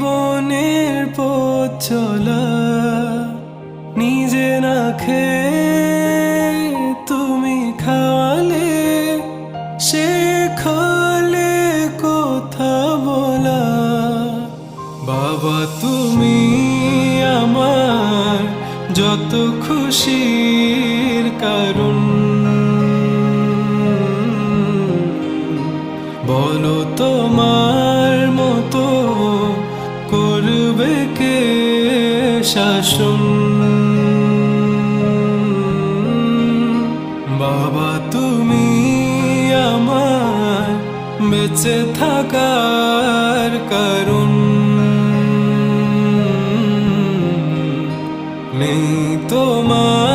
জীবনের পথ চলা নিজে না খেয়ে তুমি খাওয়ালে, শেখালে কথা বলা। বাবা তুমি আমার যত খুশির কারণ, বলো তোমার মতো করবে কে শাসন। বাবা তুমি আমার বেঁচে থাকার কারণ, নেই তোমার